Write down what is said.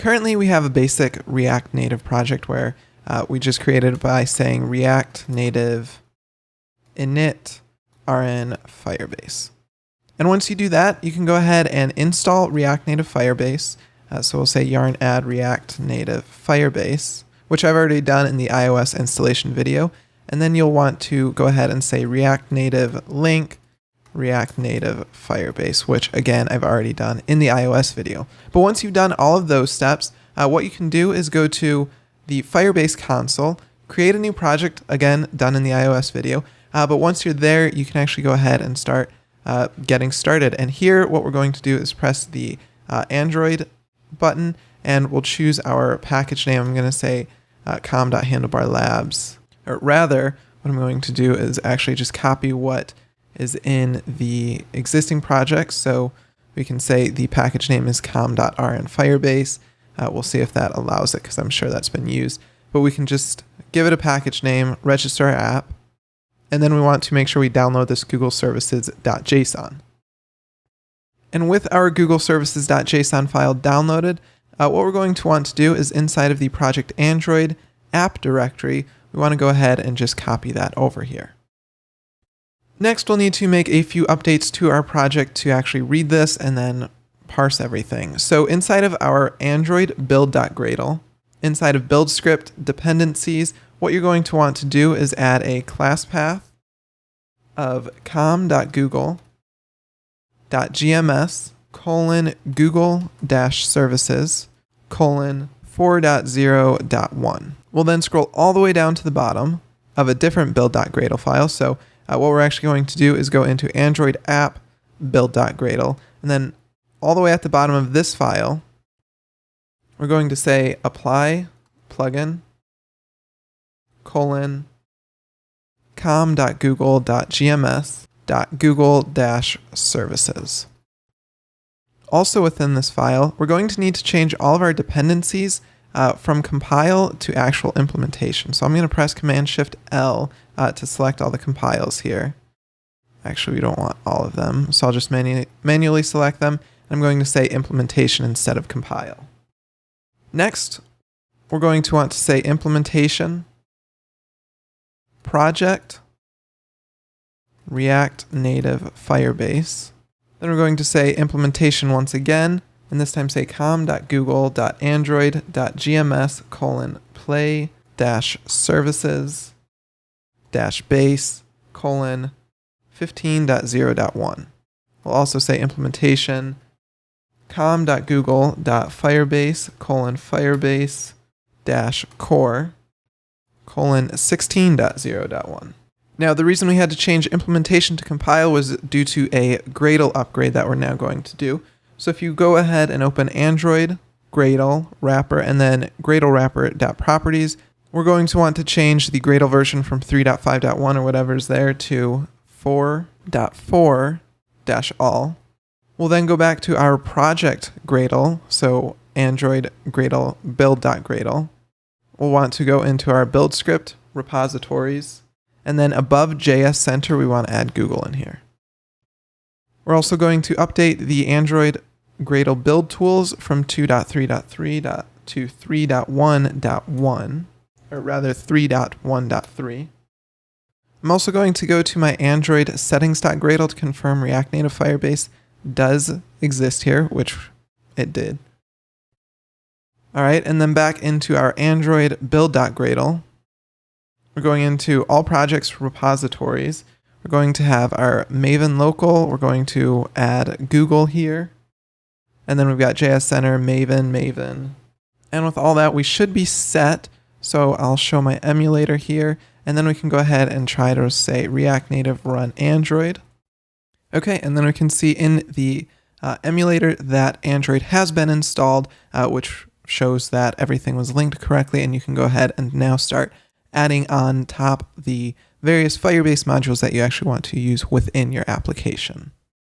currently we have a basic React Native project where we just created it by saying React Native init rn Firebase. And once you do that, you can go ahead and install React Native Firebase. So we'll say yarn add React Native Firebase, which I've already done in the iOS installation video. And then you'll want to go ahead and say React Native link React Native Firebase, which again, I've already done in the iOS video. But once you've done all of those steps, what you can do is go to the Firebase console, create a new project, again, done in the iOS video. But once you're there, you can actually go ahead and start getting started. And here, what we're going to do is press the Android button, and we'll choose our package name. I'm going to say com.handlebarlabs. Or rather, what I'm going to do is actually just copy what is in the existing project. So we can say the package name is com.rn Firebase. We'll see if that allows it, because I'm sure that's been used. But we can just give it a package name, register our app, and then we want to make sure we download this Google Services.json. And with our Google Services.json file downloaded, what we're going to want to do is inside of the Project Android app directory, we want to go ahead and just copy that over here. Next, we'll need to make a few updates to our project to actually read this and then parse everything. So inside of our Android build.gradle, inside of build script dependencies, what you're going to want to do is add a class path of com.google.gms :google-services 4.0.1. We'll then scroll all the way down to the bottom of a different build.gradle file. So what we're actually going to do is go into Android app build.gradle, and then all the way at the bottom of this file, we're going to say apply plugin com.google.gms.google-services. Also within this file, we're going to need to change all of our dependencies from compile to actual implementation. So I'm going to press Command-Shift-L to select all the compiles here. Actually, we don't want all of them, so I'll just manually select them. I'm going to say implementation instead of compile. Next, we're going to want to say implementation, project, React Native Firebase. Then we're going to say implementation once again, and this time say com.google.android.gms :play-services-base 15.0.1. We'll also say implementation com.google.firebase :firebase-core 16.0.1. Now, the reason we had to change implementation to compile was due to a Gradle upgrade that we're now going to do. So if you go ahead and open Android, Gradle, wrapper, and then Gradle wrapper.properties, we're going to want to change the Gradle version from 3.5.1 or whatever's there to 4.4-all. We'll then go back to our project Gradle, so Android Gradle build.gradle. We'll want to go into our build script, repositories, and then above JS Center, we want to add Google in here. We're also going to update the Android Gradle build tools from 2.3.3 to 3.1.1, or rather 3.1.3. I'm also going to go to my Android settings.gradle to confirm React Native Firebase does exist here, which it did. All right, and then back into our Android build.gradle. We're going into all projects repositories. We're going to have our Maven local. We're going to add Google here. And then we've got JS Center, Maven. And with all that, we should be set. So I'll show my emulator here. And then we can go ahead and try to say React Native run Android. Okay, and then we can see in the emulator that Android has been installed, which shows that everything was linked correctly. And you can go ahead and now start adding on top the various Firebase modules that you actually want to use within your application.